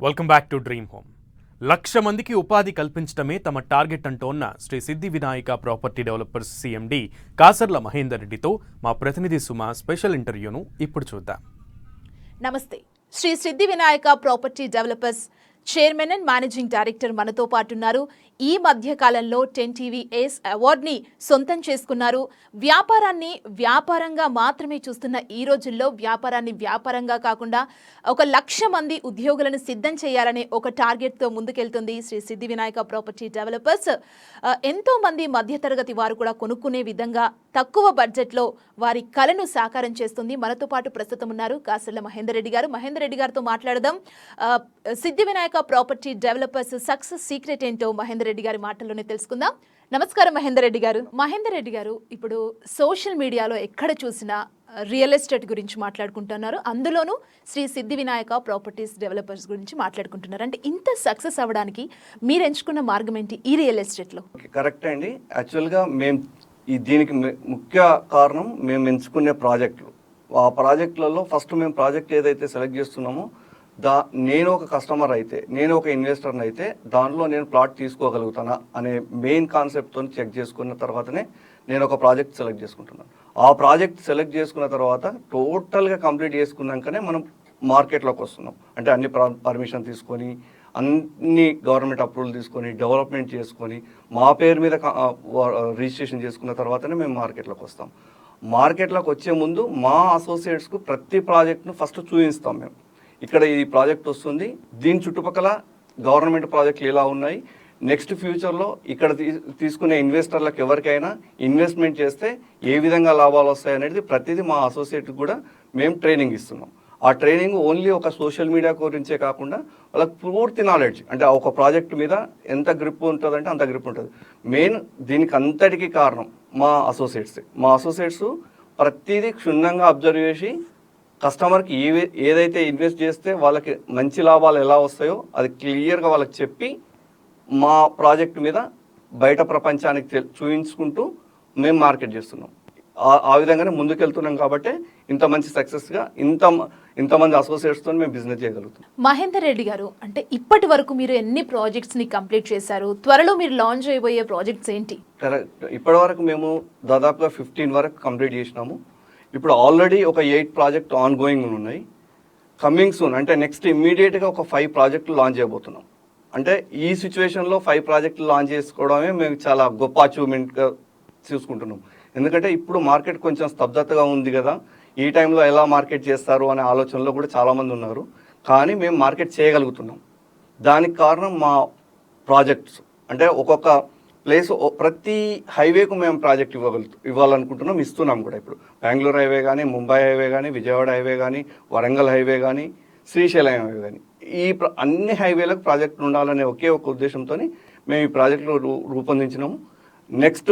Welcome back to dream home. 1,00,000 మందికి ఉపాధి కల్పించడమే తమ టార్గెట్ అంటోన్న శ్రీ సిద్ధి Vinayaka property developers CMD Kasarla Mahender రెడ్డితో మా ప్రతినిధి సుమ స్పెషల్ ఇంటర్వ్యూను ఇప్పుడు చూద్దాం. నమస్తే. శ్రీ సిద్ధి Vinayaka property developers chairman and managing director మనతో పాటు ఉన్నారు. ఈ మధ్య కాలంలో 10 టీవీ ఏస్ అవార్డుని సొంతం చేసుకున్నారు. వ్యాపారాన్ని వ్యాపారంగా మాత్రమే చూస్తున్న ఈ రోజుల్లో వ్యాపారాన్ని వ్యాపారంగా కాకుండా 1,00,000 మంది ఉద్యోగులను సిద్ధం చేయాలనే ఒక టార్గెట్తో ముందుకెళ్తుంది శ్రీ సిద్ధి వినాయక ప్రాపర్టీ డెవలపర్స్. ఎంతో మంది మధ్యతరగతి వారు కూడా కొనుక్కునే విధంగా తక్కువ బడ్జెట్లో వారి కలను సాకారం చేస్తుంది. మనతో పాటు ప్రస్తుతం ఉన్నారు కాసర్ల మహేందర్ రెడ్డి గారు. మహేందర్ రెడ్డి గారితో మాట్లాడదాం. సిద్ధి Vinayaka property developers success secret ఏంటో మహేందర్ రెడ్డి గారి మాటల్లోనే తెలుసుకుందాం. నమస్కారం మహేందర్ రెడ్డి గారు. మహేందర్ రెడ్డి గారు, ఇప్పుడు సోషల్ మీడియాలో ఎక్కడ చూసినా రియల్ ఎస్టేట్ గురించి మాట్లాడుకుంటున్నారు, అందులోనూ శ్రీ సిద్ధి వినాయక ప్రాపర్టీస్ డెవలపర్స్ గురించి మాట్లాడుకుంటున్నారు. అంటే ఇంత సక్సెస్ అవ్వడానికి మీరు ఎంచుకున్న మార్గం ఏంటి ఈ రియల్ ఎస్టేట్లో? కరెక్ట్ అండి. యాక్చువల్గా మేము దీనికి ముఖ్య కారణం మేము ఎంచుకునే ప్రాజెక్టులు. ఆ ప్రాజెక్టులలో ఫస్ట్ మేము ప్రాజెక్ట్ ఏదైతే సెలెక్ట్ చేస్తున్నామో నేను ఒక కస్టమర్ అయితే, నేను ఒక ఇన్వెస్టర్ని అయితే దానిలో నేను ప్లాట్ తీసుకోగలుగుతానా అనే మెయిన్ కాన్సెప్ట్తో చెక్ చేసుకున్న తర్వాతనే నేను ఒక ప్రాజెక్ట్ సెలెక్ట్ చేసుకుంటున్నాను. ఆ ప్రాజెక్ట్ సెలెక్ట్ చేసుకున్న తర్వాత టోటల్గా కంప్లీట్ చేసుకున్నాకనే మనం మార్కెట్లోకి వస్తున్నాం. అంటే అన్ని పర్మిషన్ తీసుకొని, అన్ని గవర్నమెంట్ అప్రూవల్ తీసుకొని, డెవలప్మెంట్ చేసుకొని, మా పేరు మీద రిజిస్ట్రేషన్ చేసుకున్న తర్వాతనే మేము మార్కెట్లోకి వస్తాం. మార్కెట్లోకి వచ్చే ముందు మా అసోసియేట్స్కు ప్రతి ప్రాజెక్ట్ను ఫస్ట్ చూపిస్తాం. మేము ఇక్కడ ఈ ప్రాజెక్ట్ వస్తుంది, దీని చుట్టుపక్కల గవర్నమెంట్ ప్రాజెక్టులు ఎలా ఉన్నాయి, నెక్స్ట్ ఫ్యూచర్లో ఇక్కడ తీసుకునే ఇన్వెస్టర్లకు ఎవరికైనా ఇన్వెస్ట్మెంట్ చేస్తే ఏ విధంగా లాభాలు వస్తాయి అనేది ప్రతిదీ మా అసోసియేట్కి కూడా మేము ట్రైనింగ్ ఇస్తున్నాం. ఆ ట్రైనింగ్ ఓన్లీ ఒక సోషల్ మీడియా గురించే కాకుండా వాళ్ళకి పూర్తి నాలెడ్జ్, అంటే ఒక ప్రాజెక్ట్ మీద ఎంత గ్రిప్ ఉంటుందంటే అంత గ్రిప్ ఉంటుంది. మెయిన్ దీనికి అంతటికీ కారణం మా అసోసియేట్స్ ప్రతిదీ క్షుణ్ణంగా అబ్జర్వ్ చేసి కస్టమర్కి ఏదైతే ఇన్వెస్ట్ చేస్తే వాళ్ళకి మంచి లాభాలు ఎలా వస్తాయో అది క్లియర్గా వాళ్ళకి చెప్పి మా ప్రాజెక్ట్ మీద బయట ప్రపంచానికి చూపించుకుంటూ మేము మార్కెట్ చేస్తున్నాం. ఆ విధంగానే ముందుకెళ్తున్నాం కాబట్టి ఇంత మంచి సక్సెస్గా ఇంతమంది అసోసియేట్స్తో మేము బిజినెస్ చేయగలుగుతాం. మహేందర్ రెడ్డి గారు, అంటే ఇప్పటి వరకు మీరు ఎన్ని ప్రాజెక్ట్స్ని కంప్లీట్ చేశారు? త్వరలో మీరు లాంచ్ అయిపోయే ప్రాజెక్ట్స్ ఏంటి? ఇప్పటి వరకు మేము దాదాపుగా 15 వరకు కంప్లీట్ చేసినాము. ఇప్పుడు ఆల్రెడీ ఒక 8 ప్రాజెక్ట్ ఆన్ గోయింగ్ ఉన్నాయి. కమింగ్ సూన్ అంటే నెక్స్ట్ ఇమ్మీడియట్గా ఒక 5 ప్రాజెక్టులు లాంచ్ చేయబోతున్నాం. అంటే ఈ సిచ్యువేషన్లో 5 ప్రాజెక్టులు లాంచ్ చేసుకోవడమే మేము చాలా గొప్ప అచీవ్మెంట్గా చూసుకుంటున్నాం. ఎందుకంటే ఇప్పుడు మార్కెట్ కొంచెం స్తబ్దతగా ఉంది కదా, ఈ టైంలో ఎలా మార్కెట్ చేస్తారు అనే ఆలోచనలో కూడా చాలామంది ఉన్నారు. కానీ మేము మార్కెట్ చేయగలుగుతున్నాం. దానికి కారణం మా ప్రాజెక్ట్స్. అంటే ఒక్కొక్క ప్లేస్, ప్రతి హైవేకు మేము ప్రాజెక్ట్ ఇవ్వాలనుకుంటున్నాం, ఇస్తున్నాం కూడా. ఇప్పుడు బెంగళూరు హైవే కానీ, ముంబై హైవే కానీ, విజయవాడ హైవే కానీ, వరంగల్ హైవే కానీ, శ్రీశైలం హైవే కానీ, ఈ అన్ని హైవేలకు ప్రాజెక్టులు ఉండాలనే ఒకే ఒక ఉద్దేశంతో మేము ఈ ప్రాజెక్టులు రూపొందించినాము. నెక్స్ట్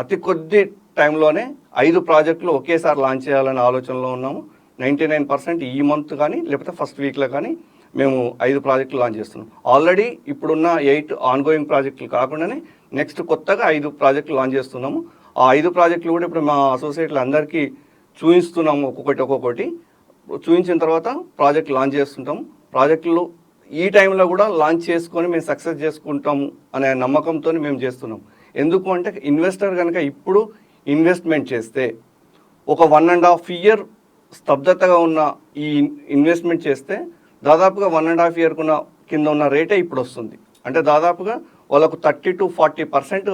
అతి కొద్ది టైంలోనే 5 ప్రాజెక్టులు ఒకేసారి లాంచ్ చేయాలనే ఆలోచనలో ఉన్నాము. 99% ఈ మంత్ కానీ లేకపోతే ఫస్ట్ వీక్లో కానీ మేము 5 ప్రాజెక్టులు లాంచ్ చేస్తున్నాం. ఆల్రెడీ ఇప్పుడున్న 8 ఆన్గోయింగ్ ప్రాజెక్టులు కాకుండానే నెక్స్ట్ కొత్తగా 5 ప్రాజెక్టులు లాంచ్ చేస్తున్నాము. ఆ 5 ప్రాజెక్టులు కూడా ఇప్పుడు మా అసోసియేట్లు అందరికీ చూపిస్తున్నాము. ఒక్కొక్కటి చూపించిన తర్వాత ప్రాజెక్ట్ లాంచ్ చేస్తుంటాము. ప్రాజెక్టులు ఈ టైంలో కూడా లాంచ్ చేసుకొని మేము సక్సెస్ చేసుకుంటాము అనే నమ్మకంతో మేము చేస్తున్నాం. ఎందుకు అంటే ఇన్వెస్టర్ కనుక ఇప్పుడు ఇన్వెస్ట్మెంట్ చేస్తే ఒక 1.5 year స్తబ్దతగా ఉన్న ఈ ఇన్వెస్ట్మెంట్ చేస్తే దాదాపుగా 1.5 year కింద ఉన్న రేటే ఇప్పుడు వస్తుంది. అంటే దాదాపుగా వాళ్ళకు 30 to 40%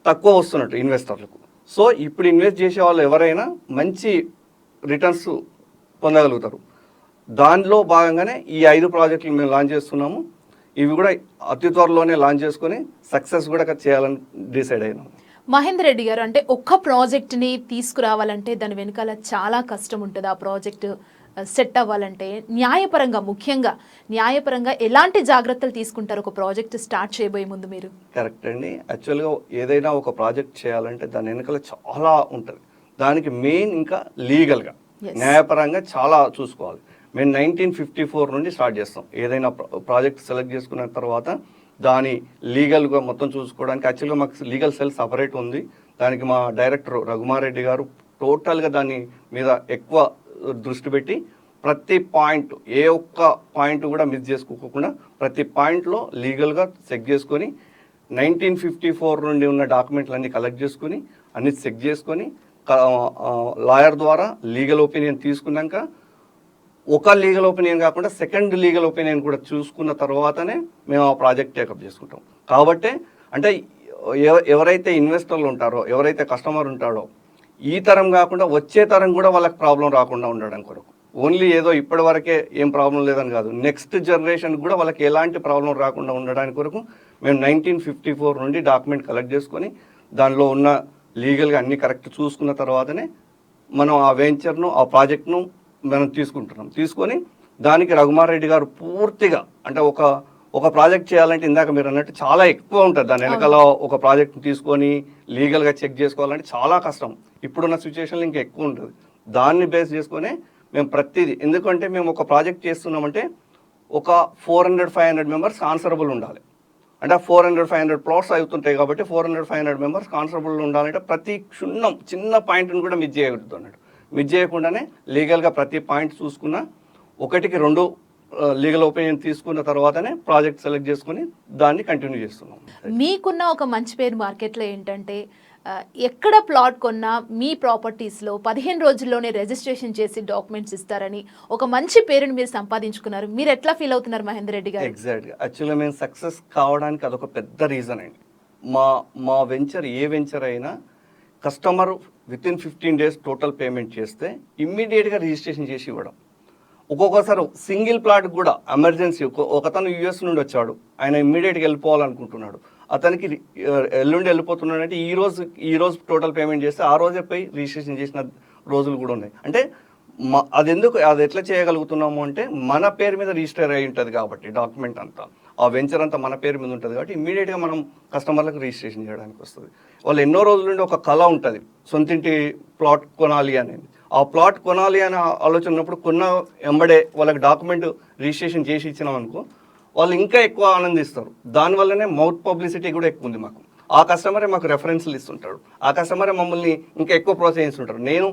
తక్కువ వస్తున్నట్టు ఇన్వెస్టర్లకు. సో ఇప్పుడు ఇన్వెస్ట్ చేసే వాళ్ళు ఎవరైనా మంచి రిటర్న్స్ పొందగలుగుతారు. దానిలో భాగంగానే ఈ 5 ప్రాజెక్టులు మేము లాంచ్ చేస్తున్నాము. ఇవి కూడా అతి త్వరలోనే లాంచ్ చేసుకొని సక్సెస్ కూడా చేయాలని డిసైడ్ అయినాము. మహేందర్ రెడ్డి గారు, అంటే ఒక్క ప్రాజెక్ట్ని తీసుకురావాలంటే దాని వెనకాల చాలా కష్టం ఉంటుంది. ఆ ప్రాజెక్ట్ సెట్ అవ్వాలంటే ముఖ్యంగా న్యాయపరంగా ఎలాంటి జాగ్రత్తలు తీసుకుంటారు ఒక ప్రాజెక్ట్ స్టార్ట్ చేయబోయే ముందు మీరు? కరెక్ట్ అండి. యాక్చువల్గా ఏదైనా ఒక ప్రాజెక్ట్ చేయాలంటే దాని వెనకాల చాలా ఉంటుంది. దానికి మెయిన్ ఇంకా లీగల్గా న్యాయపరంగా చాలా చూసుకోవాలి. మేము 1954 నుండి స్టార్ట్ చేస్తాం. ఏదైనా ప్రాజెక్ట్ సెలెక్ట్ చేసుకున్న తర్వాత దాని లీగల్గా మొత్తం చూసుకోవడానికి యాక్చువల్గా మాకు లీగల్ సెల్ సపరేట్ ఉంది. దానికి మా డైరెక్టర్ రఘుమారెడ్డి గారు టోటల్గా దాని మీద ఎక్కువ దృష్టి పెట్టి ప్రతి పాయింట్ ఏ ఒక్క పాయింట్ కూడా మిస్ చేసుకోకుండా ప్రతి పాయింట్లో లీగల్గా చెక్ చేసుకొని 1954 నుండి ఉన్న డాక్యుమెంట్లన్నీ కలెక్ట్ చేసుకొని అన్ని చెక్ చేసుకొని లాయర్ ద్వారా లీగల్ ఒపీనియన్ తీసుకున్నాక ఒక లీగల్ ఒపీనియన్ కాకుండా సెకండ్ లీగల్ ఒపీనియన్ కూడా చూసుకున్న తర్వాతనే మేము ఆ ప్రాజెక్ట్ టేకప్ చేసుకుంటాం. కాబట్టి అంటే ఎవరైతే ఇన్వెస్టర్లు ఉంటారో, ఎవరైతే కస్టమర్ ఉంటాడో, ఈ తరం కాకుండా వచ్చే తరం కూడా వాళ్ళకి ప్రాబ్లం రాకుండా ఉండడం కొరకు, ఓన్లీ ఏదో ఇప్పటి వరకే ఏం ప్రాబ్లం లేదని కాదు, నెక్స్ట్ జనరేషన్ కూడా వాళ్ళకి ఎలాంటి ప్రాబ్లం రాకుండా ఉండడానికి కొరకు మేము 1954 నుండి డాక్యుమెంట్ కలెక్ట్ చేసుకొని దానిలో ఉన్న లీగల్గా అన్ని కరెక్ట్ చూసుకున్న తర్వాతనే మనం ఆ వెంచర్ను, ఆ ప్రాజెక్ట్ను మనం తీసుకొని దానికి రఘుమార్ రెడ్డి గారు పూర్తిగా అంటే ఒక ప్రాజెక్ట్ చేయాలంటే ఇందాక మీరు అన్నట్టు చాలా ఎక్కువ ఉంటుంది. దాని వెనకాల ఒక ప్రాజెక్ట్ తీసుకొని లీగల్గా చెక్ చేసుకోవాలంటే చాలా కష్టం. ఇప్పుడున్న సిచ్యువేషన్లో ఇంకా ఎక్కువ ఉంటుంది. దాన్ని బేస్ చేసుకొని మేము ప్రతిదీ, ఎందుకంటే మేము ఒక ప్రాజెక్ట్ చేస్తున్నామంటే ఒక 400-500 మెంబర్స్ ఆన్సరబుల్ ఉండాలి. అంటే 400-500 ప్లాట్స్ అవుతుంటాయి కాబట్టి 400-500 మెంబర్స్ కాన్స్టబుల్ ఉండాలంటే ప్రతి చిన్న పాయింట్ని కూడా మిస్ చేయకూడదు అన్నట్టు. మిస్ చేయకుండానే లీగల్గా ప్రతి పాయింట్ చూసుకున్న 1-2 లీగల్ ఒపీనియన్ తీసుకున్న తర్వాతనే ప్రాజెక్ట్ సెలెక్ట్ చేసుకుని దాన్ని కంటిన్యూ చేస్తున్నాం. మీకున్న ఒక మంచి పేరు మార్కెట్లో ఏంటంటే ఎక్కడ ప్లాట్ కొన్నా మీ ప్రాపర్టీస్లో 15 రోజుల్లోనే రిజిస్ట్రేషన్ చేసి డాక్యుమెంట్స్ ఇస్తారని ఒక మంచి పేరుని మీరు సంపాదించుకున్నారు. మీరు ఎట్లా ఫీల్ అవుతున్నారు మహేందర్ రెడ్డి గారు? ఎగ్జాక్ట్గా యాక్చువల్గా మేము సక్సెస్ కావడానికి అదొక పెద్ద రీజన్ అండి. మా వెంచర్ ఏ వెంచర్ అయినా customer within 15 days total payment చేస్తే ఇమ్మీడియట్గా రిజిస్ట్రేషన్ చేసి ఇవ్వడం. ఒక్కొక్కసారి సింగిల్ ప్లాట్ కూడా ఎమర్జెన్సీ, ఒకతను యూఎస్ నుండి వచ్చాడు, ఆయన ఇమ్మీడియట్గా వెళ్ళిపోవాలనుకుంటున్నాడు, అతనికి ఎల్లుండి వెళ్ళిపోతున్నాడంటే ఈ రోజు టోటల్ పేమెంట్ చేస్తే ఆ రోజే పోయి రిజిస్ట్రేషన్ చేసిన రోజులు కూడా ఉన్నాయి. అంటే అది ఎట్లా చేయగలుగుతున్నాము అంటే మన పేరు మీద రిజిస్టర్ అయి ఉంటుంది కాబట్టి డాక్యుమెంట్ అంతా, ఆ వెంచర్ అంతా మన పేరు మీద ఉంటుంది కాబట్టి ఇమ్మీడియట్గా మనం కస్టమర్లకు రిజిస్ట్రేషన్ చేయడానికి వస్తుంది. వాళ్ళు ఎన్నో రోజుల నుండి ఒక కళ ఉంటుంది సొంతింటి ప్లాట్ కొనాలి అనేది. ఆ ప్లాట్ కొనాలి అనే ఆలోచన ఉన్నప్పుడు ఎంబడే వాళ్ళకి డాక్యుమెంట్ రిజిస్ట్రేషన్ చేసి ఇచ్చినాం అనుకో, వాళ్ళు ఇంకా ఎక్కువ ఆనందిస్తారు. దానివల్లనే మౌత్ పబ్లిసిటీ కూడా ఎక్కువ ఉంది మాకు. ఆ కస్టమరే మాకు రెఫరెన్స్లు ఇస్తుంటాడు, ఆ కస్టమరే మమ్మల్ని ఇంకా ఎక్కువ ప్రోత్సహిస్తుంటారు. నేను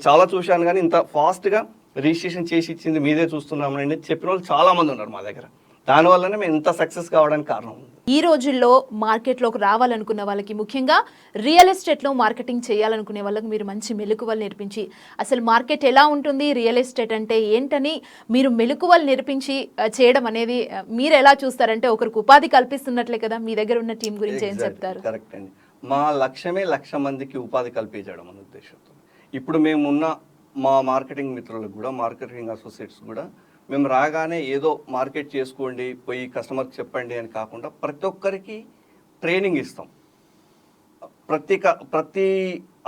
చాలా చూశాను కానీ ఇంత ఫాస్ట్గా రిజిస్ట్రేషన్ చేసి ఇచ్చింది మీదే చూస్తున్నామని చెప్పిన వాళ్ళు చాలామంది ఉన్నారు మా దగ్గర. దానివల్లనే మేము ఇంత సక్సెస్ కావడానికి కారణం ఉంది. ఈ రోజుల్లో మార్కెట్లోకి రావాలనుకున్న వాళ్ళకి, ముఖ్యంగా రియల్ ఎస్టేట్లో మార్కెటింగ్ చేయాలనుకునే వాళ్ళకి మీరు మంచి మెలకువలు నేర్పించి అసలు మార్కెట్ ఎలా ఉంటుంది, రియల్ ఎస్టేట్ అంటే ఏంటని మీరు మెలకువలు నేర్పించి చేయడం అనేది మీరు ఎలా చూస్తారంటే ఒకరికి ఉపాధి కల్పిస్తున్నట్లే కదా. మీ దగ్గర ఉన్న టీం గురించి ఏం చెప్తారు? కరెక్ట్ అండి. మా లక్ష్యమే 1,00,000 మందికి ఉపాధి కల్పించడం అనే ఉద్దేశంతో ఇప్పుడు మేమున్న మా మార్కెటింగ్ మిత్రులకు కూడా, మార్కెటింగ్ అసోసియేట్స్ కూడా మేము రాగానే ఏదో మార్కెట్ చేసుకోండి, పోయి కస్టమర్కి చెప్పండి అని కాకుండా ప్రతి ఒక్కరికి ట్రైనింగ్ ఇస్తాం. ప్రతి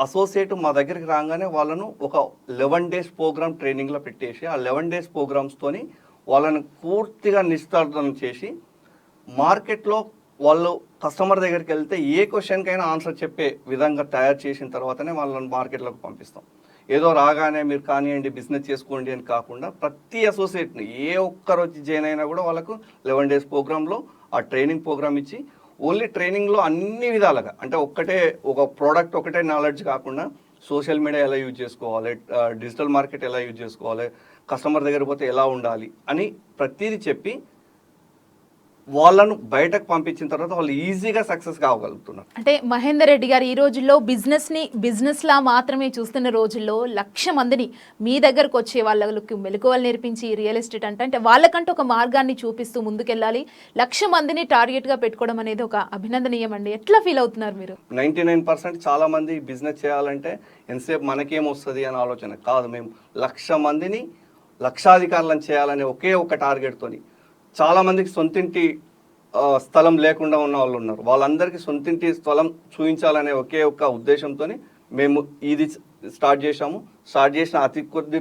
అసోసియేట్ మా దగ్గరికి రాగానే వాళ్ళను ఒక 11 days ప్రోగ్రామ్ ట్రైనింగ్లో పెట్టేసి ఆ 11 days ప్రోగ్రామ్స్తోని వాళ్ళని పూర్తిగా నిష్ఠార్థం చేసి మార్కెట్లో వాళ్ళు కస్టమర్ దగ్గరికి వెళ్తే ఏ క్వశ్చన్కైనా ఆన్సర్ చెప్పే విధంగా తయారు చేసిన తర్వాతనే వాళ్ళని మార్కెట్లోకి పంపిస్తాం. ఏదో రాగానే మీరు కానివ్వండి బిజినెస్ చేసుకోండి అని కాకుండా ప్రతి అసోసియేట్ని ఏ ఒక్కరు వచ్చి జాయిన్ అయినా కూడా వాళ్ళకు 11 days ప్రోగ్రాంలో ఆ ట్రైనింగ్ ప్రోగ్రామ్ ఇచ్చి ఓన్లీ ట్రైనింగ్లో అన్ని విధాలుగా అంటే ఒక ప్రోడక్ట్ ఒకటే నాలెడ్జ్ కాకుండా సోషల్ మీడియా ఎలా యూజ్ చేసుకోవాలి, డిజిటల్ మార్కెట్ ఎలా యూజ్ చేసుకోవాలి, కస్టమర్ దగ్గర పోతే ఎలా ఉండాలి అని ప్రతిదీ చెప్పి వాళ్ళను బయటకు పంపించిన తర్వాత వాళ్ళు ఈజీగా సక్సెస్ కాగలుగుతున్నారు. అంటే మహేందర్ రెడ్డి గారు ఈ రోజుల్లో బిజినెస్లా మాత్రమే చూస్తున్న రోజుల్లో 1,00,000 మందిని మీ దగ్గరకు వచ్చే వాళ్ళకి మెలకువలు నేర్పించి రియల్ ఎస్టేట్ అంటే వాళ్ళకంటూ ఒక మార్గాన్ని చూపిస్తూ ముందుకెళ్ళాలి, 1,00,000 మందిని టార్గెట్గా పెట్టుకోవడం అనేది ఒక అభినందనీయం అండి. ఎట్లా ఫీల్ అవుతున్నారు మీరు? 99% చాలా మంది బిజినెస్ చేయాలంటే ఎంతసేపు మనకేమొస్తుంది అని ఆలోచన కాదు. మేము 1,00,000 మందిని లక్షాధికారులను చేయాలనే ఒకే ఒక టార్గెట్తోని చాలా మందికి సొంతింటి స్థలం లేకుండా ఉన్న వాళ్ళు ఉన్నారు. వాళ్ళందరికీ సొంతింటి స్థలం చూపించాలనే ఒకే ఒక ఉద్దేశంతో మేము ఇది స్టార్ట్ చేసాము. స్టార్ట్ చేసిన అతి కొద్ది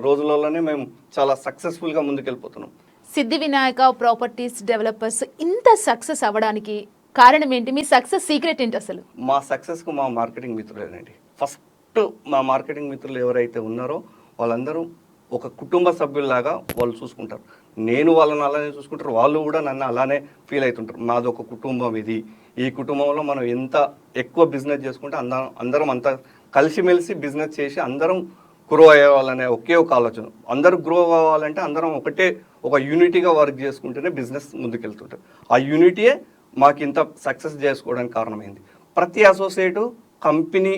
రోజులలోనే మేము చాలా సక్సెస్ఫుల్గా ముందుకెళ్ళిపోతున్నాం. సిద్ధి వినాయక ప్రాపర్టీస్ డెవలపర్స్ ఇంత సక్సెస్ అవ్వడానికి కారణం ఏంటి? మీ సక్సెస్ సీక్రెట్ ఏంటి అసలు? మా సక్సెస్కు మా మార్కెటింగ్ మిత్రులేనండి. ఫస్ట్ మా మార్కెటింగ్ మిత్రులు ఎవరైతే ఉన్నారో వాళ్ళందరూ ఒక కుటుంబ సభ్యుల్లాగా వాళ్ళు చూసుకుంటారు. నేను వాళ్ళని అలానే చూసుకుంటారు, వాళ్ళు కూడా నన్ను అలానే ఫీల్ అవుతుంటారు. మాది ఒక కుటుంబం, ఈ కుటుంబంలో మనం ఎంత ఎక్కువ బిజినెస్ చేసుకుంటే అందరం అంతా కలిసిమెలిసి బిజినెస్ చేసి అందరం గ్రో అయ్యేవాళ్ళనే ఒకే ఒక ఆలోచన. అందరూ గ్రో అవ్వాలంటే అందరం ఒకటే ఒక యూనిటీగా వర్క్ చేసుకుంటేనే బిజినెస్ ముందుకెళ్తుంటారు. ఆ యూనిటీయే మాకు ఇంత సక్సెస్ చేసుకోవడానికి కారణమైంది. ప్రతి అసోసియేటు కంపెనీ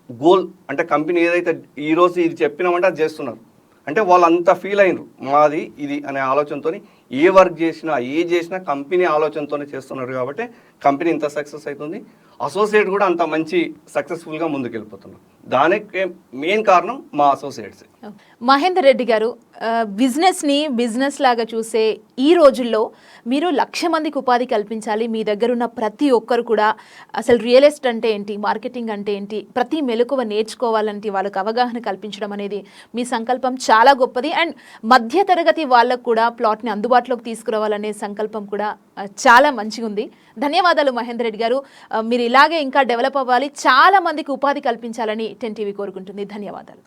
గోల్ అంటే కంపెనీ ఏదైతే ఈరోజు ఇది చెప్పినామంటే అది చేస్తున్నారు. అంటే వాళ్ళు అంత ఫీల్ అయినరు మాది ఇది అనే ఆలోచనతో ఏ వర్క్ చేసినా కంపెనీ ఆలోచనతోనే చేస్తున్నారు. కాబట్టి కంపెనీ ఇంత సక్సెస్ అవుతుంది. అసోసియేట్ కూడా అంత మంచి సక్సెస్ఫుల్గా ముందుకెళ్ళిపోతున్నారు. దానికి మెయిన్ కారణం మా అసోసియేట్స్. మహేందర్ రెడ్డి గారు, బిజినెస్ని బిజినెస్ లాగా చూసే ఈ రోజుల్లో మీరు 1,00,000 మందికి ఉపాధి కల్పించాలి. మీ దగ్గర ఉన్న ప్రతి ఒక్కరు కూడా అసలు రియల్ ఎస్టేట్ అంటే ఏంటి, మార్కెటింగ్ అంటే ఏంటి, ప్రతి మెలకువ నేర్చుకోవాలంటే వాళ్ళకి అవగాహన కల్పించడం అనేది మీ సంకల్పం చాలా గొప్పది. అండ్ మధ్యతరగతి వాళ్ళకు కూడా ప్లాట్ని అందుబాటులోకి తీసుకురావాలనే సంకల్పం కూడా చాలా మంచిగా ఉంది. ధన్యవాదాలు మహేందర్ రెడ్డి గారు. మీరు ఇలాగే ఇంకా డెవలప్ అవ్వాలి, చాలా మందికి ఉపాధి కల్పించాలని 10 టీవీ కోరుకుంటుంది. ధన్యవాదాలు.